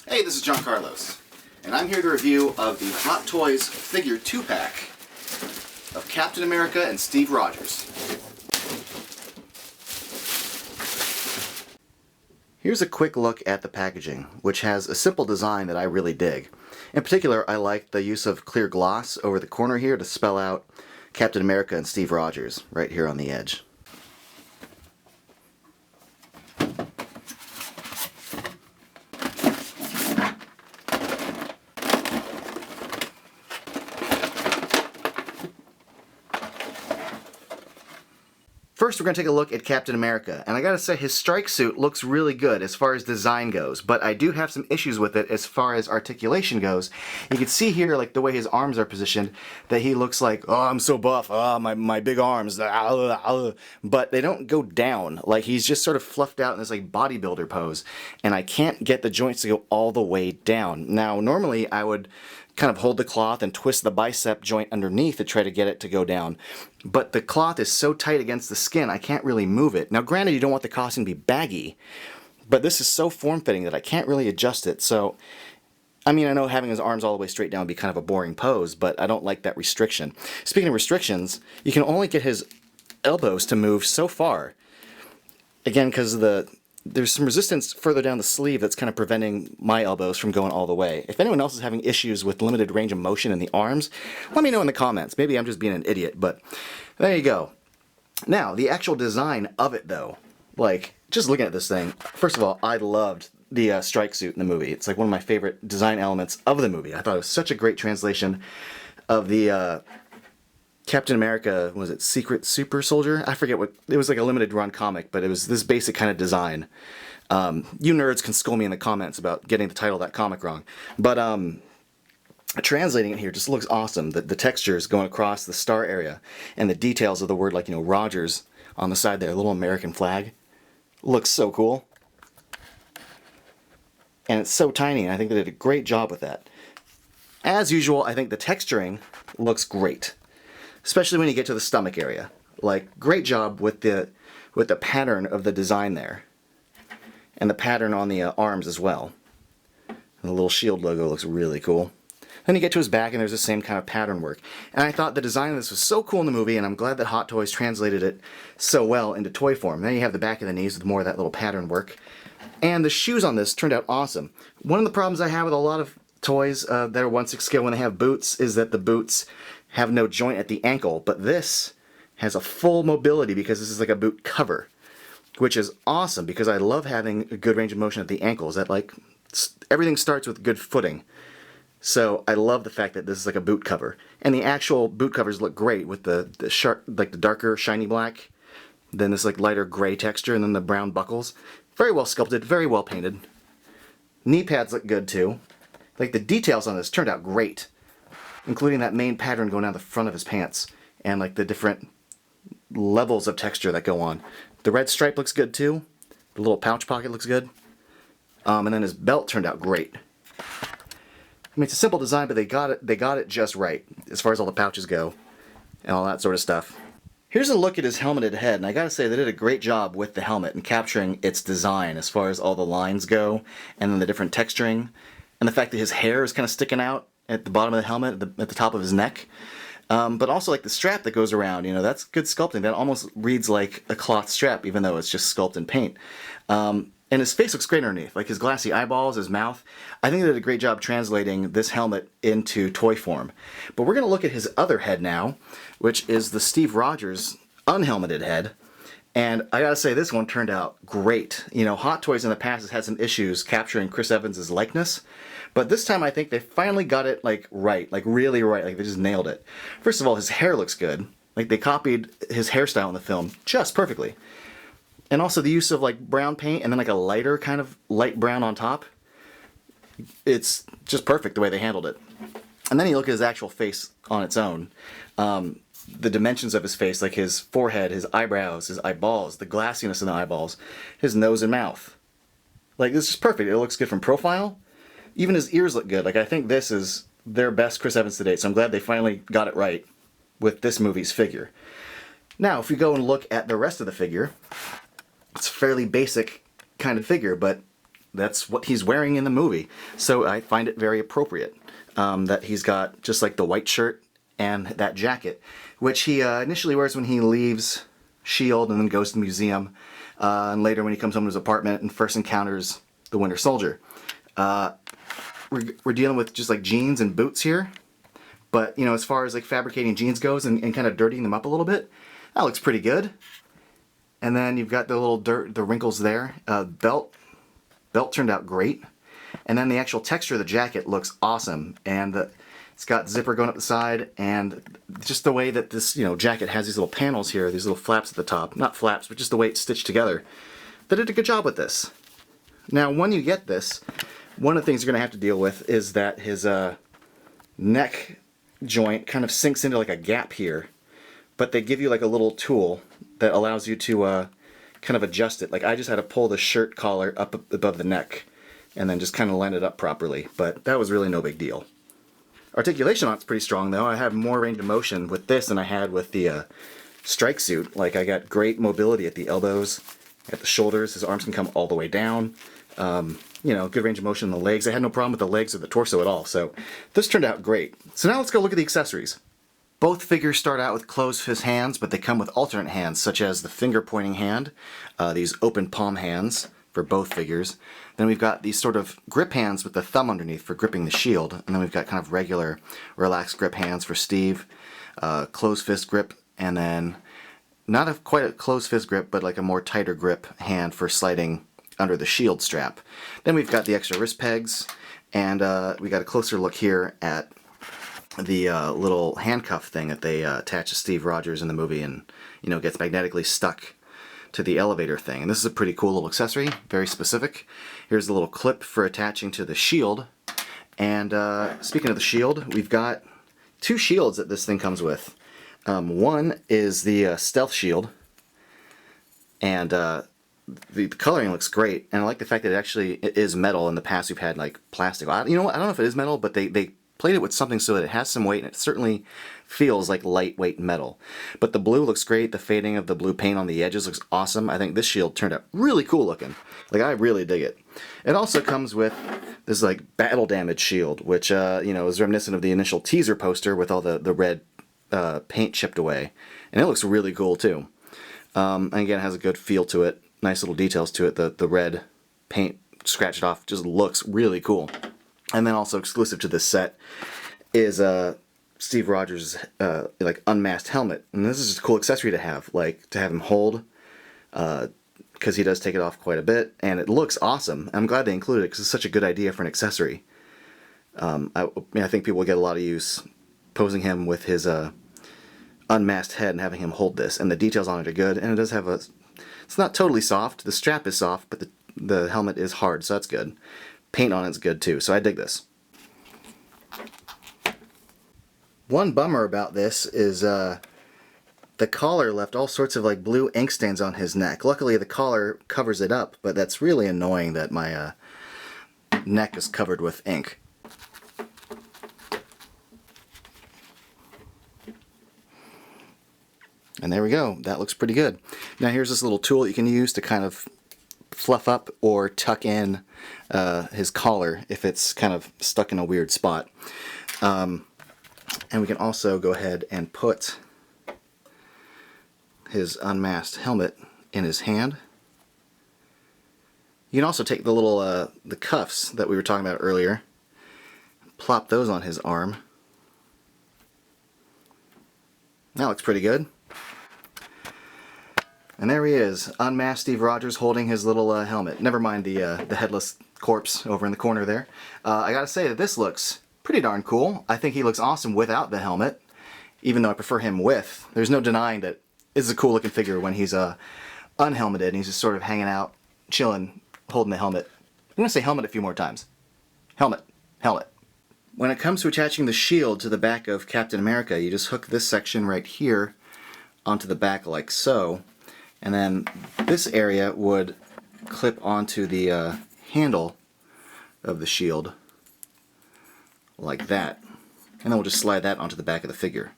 Hey, this is John Carlos, and I'm here to review of the Hot Toys figure 2-pack of Captain America and Steve Rogers. Here's a quick look at the packaging, which has a simple design that I really dig. In particular, I like the use of clear gloss over the corner here to spell out Captain America and Steve Rogers right here on the edge. First, we're going to take a look at Captain America, and I gotta say his strike suit looks really good as far as design goes, but I do have some issues with it as far as articulation goes. You can see here, like the way his arms are positioned, that he looks like, oh, I'm so buff, oh, my big arms, but they don't go down. Like, he's just sort of fluffed out in this like bodybuilder pose, and I can't get the joints to go all the way down. Now, normally I would kind of hold the cloth and twist the bicep joint underneath to try to get it to go down. But the cloth is so tight against the skin, I can't really move it. Now granted, you don't want the costume to be baggy, but this is so form-fitting that I can't really adjust it. So, I mean, I know having his arms all the way straight down would be kind of a boring pose, but I don't like that restriction. Speaking of restrictions, you can only get his elbows to move so far. Again, because there's some resistance further down the sleeve that's kind of preventing my elbows from going all the way. If anyone else is having issues with limited range of motion in the arms, let me know in the comments. Maybe I'm just being an idiot, but there you go. Now, the actual design of it, though, like, just looking at this thing, first of all, I loved the S.T.R.I.K.E suit in the movie. It's like one of my favorite design elements of the movie. I thought it was such a great translation of the Captain America, was it Secret Super Soldier? I forget what, it was like a limited run comic, but it was this basic kind of design. You nerds can scold me in the comments about getting the title of that comic wrong. But translating it here just looks awesome. The textures going across the star area and the details of the word, like, you know, Rogers on the side there, a little American flag. Looks so cool. And it's so tiny, and I think they did a great job with that. As usual, I think the texturing looks great. Especially when you get to the stomach area. Like, great job with the pattern of the design there. And the pattern on the arms as well. And the little shield logo looks really cool. Then you get to his back and there's the same kind of pattern work. And I thought the design of this was so cool in the movie, and I'm glad that Hot Toys translated it so well into toy form. Then you have the back of the knees with more of that little pattern work. And the shoes on this turned out awesome. One of the problems I have with a lot of toys that are 1/6 scale when they have boots is that the boots have no joint at the ankle, but this has a full mobility because this is like a boot cover, which is awesome because I love having a good range of motion at the ankles. That, like, everything starts with good footing. So I love the fact that this is like a boot cover, and the actual boot covers look great with the sharp, like the darker shiny black, then this like lighter gray texture, and then the brown buckles. Very well sculpted, very well painted. Knee pads look good too. Like, the details on this turned out great, including that main pattern going down the front of his pants, and like the different levels of texture that go on. The red stripe looks good too. The little pouch pocket looks good. And then his belt turned out great. I mean, it's a simple design, but they got it just right as far as all the pouches go and all that sort of stuff. Here's a look at his helmeted head, and I gotta say they did a great job with the helmet and capturing its design as far as all the lines go, and then the different texturing, and the fact that his hair is kind of sticking out at the bottom of the helmet, at the top of his neck. But also, like, the strap that goes around, you know, that's good sculpting. That almost reads like a cloth strap, even though it's just sculpt and paint. And his face looks great underneath, like his glassy eyeballs, his mouth. I think they did a great job translating this helmet into toy form. But we're going to look at his other head now, which is the Steve Rogers unhelmeted head. And I gotta say, this one turned out great. You know, Hot Toys in the past has had some issues capturing Chris Evans' likeness, but this time I think they finally got it, like, right, like really right, like they just nailed it. First of all, his hair looks good. Like, they copied his hairstyle in the film just perfectly. And also the use of, like, brown paint and then like a lighter kind of light brown on top. It's just perfect the way they handled it. And then you look at his actual face on its own. The dimensions of his face, like his forehead, his eyebrows, his eyeballs, the glassiness in the eyeballs, his nose and mouth. Like, this is perfect. It looks good from profile. Even his ears look good. Like, I think this is their best Chris Evans to date, so I'm glad they finally got it right with this movie's figure. Now, if we go and look at the rest of the figure, it's a fairly basic kind of figure, but that's what he's wearing in the movie. So I find it very appropriate that he's got just like the white shirt and that jacket, which he initially wears when he leaves S.H.I.E.L.D. and then goes to the museum, and later when he comes home to his apartment and first encounters the Winter Soldier. We're dealing with just like jeans and boots here, but you know, as far as like fabricating jeans goes and kind of dirtying them up a little bit, that looks pretty good. And then you've got the little the wrinkles there. Belt turned out great. And then the actual texture of the jacket looks awesome. And it's got zipper going up the side, and just the way that this, you know, jacket has these little panels here, these little flaps at the top. Not flaps, but just the way it's stitched together. They did a good job with this. Now, when you get this, one of the things you're going to have to deal with is that his neck joint kind of sinks into like a gap here. But they give you like a little tool that allows you to kind of adjust it. Like I just had to pull the shirt collar up above the neck and then just kind of line it up properly. But that was really no big deal. Articulation on it's pretty strong though. I have more range of motion with this than I had with the S.T.R.I.K.E suit. Like I got great mobility at the elbows, at the shoulders. His arms can come all the way down. You know, good range of motion in the legs. I had no problem with the legs or the torso at all. So this turned out great. So now let's go look at the accessories. Both figures start out with closed fist hands, but they come with alternate hands, such as the finger pointing hand, these open palm hands for both figures. Then we've got these sort of grip hands with the thumb underneath for gripping the shield. And then we've got kind of regular relaxed grip hands for Steve, closed fist grip, and then not quite a closed fist grip, but like a more tighter grip hand for sliding under the shield strap. Then we've got the extra wrist pegs, and we got a closer look here at the little handcuff thing that they attach to Steve Rogers in the movie, and you know, gets magnetically stuck to the elevator thing. And this is a pretty cool little accessory, very specific. Here's the little clip for attaching to the shield. And speaking of the shield, we've got two shields that this thing comes with. One is the stealth shield, and the coloring looks great, and I like the fact that it is metal. In the past we've had like plastic. You know what, I don't know if it is metal, but they played it with something so that it has some weight, and it certainly feels like lightweight metal. But the blue looks great. The fading of the blue paint on the edges looks awesome. I think this shield turned out really cool looking. Like, I really dig it. It also comes with this like battle damage shield, which you know, is reminiscent of the initial teaser poster with all the red paint chipped away, and it looks really cool too. And again, it has a good feel to it. Nice little details to it. The red paint scratched off just looks really cool. And then also exclusive to this set is Steve Rogers' like unmasked helmet, and this is just a cool accessory to have, like to have him hold, because he does take it off quite a bit, and it looks awesome. I'm glad they included it because it's such a good idea for an accessory. I think people will get a lot of use posing him with his unmasked head and having him hold this, and the details on it are good, and it does have a. It's not totally soft. The strap is soft, but the helmet is hard, so that's good. Paint on it's good too, so I dig this. One bummer about this is the collar left all sorts of like blue ink stains on his neck. Luckily the collar covers it up, but that's really annoying that my neck is covered with ink. And there we go. That looks pretty good. Now here's this little tool you can use to kind of fluff up or tuck in his collar if it's kind of stuck in a weird spot. And we can also go ahead and put his unmasked helmet in his hand. You can also take the little the cuffs that we were talking about earlier, plop those on his arm. That looks pretty good. And there he is, unmasked Steve Rogers holding his little helmet. Never mind the headless corpse over in the corner there. I gotta say that this looks pretty darn cool. I think he looks awesome without the helmet, even though I prefer him with. There's no denying that this is a cool looking figure when he's unhelmeted and he's just sort of hanging out, chilling, holding the helmet. I'm gonna say helmet a few more times. Helmet, helmet. When it comes to attaching the shield to the back of Captain America, you just hook this section right here onto the back like so. And then this area would clip onto the handle of the shield like that. And then we'll just slide that onto the back of the figure.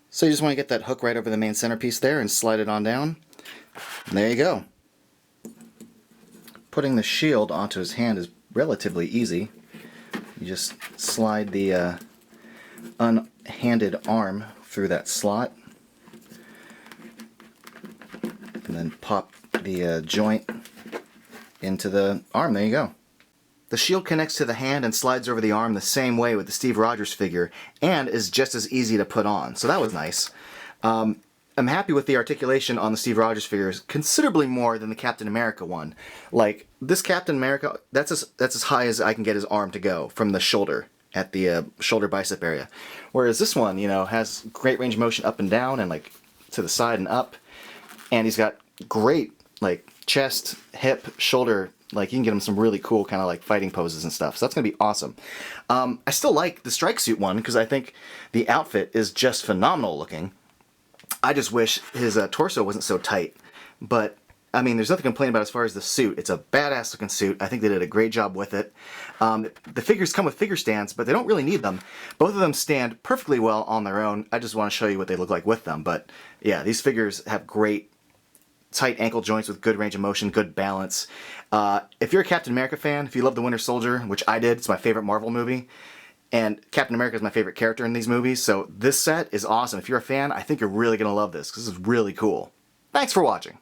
So you just want to get that hook right over the main centerpiece there and slide it on down. And there you go. putting the shield onto his hand is relatively easy. You just slide the unhanded arm through that slot, and then pop the joint into the arm. There you go. The shield connects to the hand and slides over the arm the same way with the Steve Rogers figure, and is just as easy to put on, so that was nice. I'm happy with the articulation on the Steve Rogers figures, considerably more than the Captain America one. Like, this Captain America, that's as high as I can get his arm to go from the shoulder, at the shoulder bicep area. Whereas this one, you know, has great range of motion up and down and like to the side and up. And he's got great like chest, hip, shoulder, like you can get him some really cool kind of like fighting poses and stuff. So that's going to be awesome. I still like the strike suit one because I think the outfit is just phenomenal looking. I just wish his torso wasn't so tight. But, I mean, there's nothing to complain about as far as the suit. It's a badass looking suit. I think they did a great job with it. The figures come with figure stands, but they don't really need them. Both of them stand perfectly well on their own. I just want to show you what they look like with them. But, yeah, these figures have great tight ankle joints with good range of motion, good balance. If you're a Captain America fan, if you love The Winter Soldier, which I did, it's my favorite Marvel movie, and Captain America is my favorite character in these movies, so this set is awesome. If you're a fan, I think you're really going to love this, because this is really cool. Thanks for watching.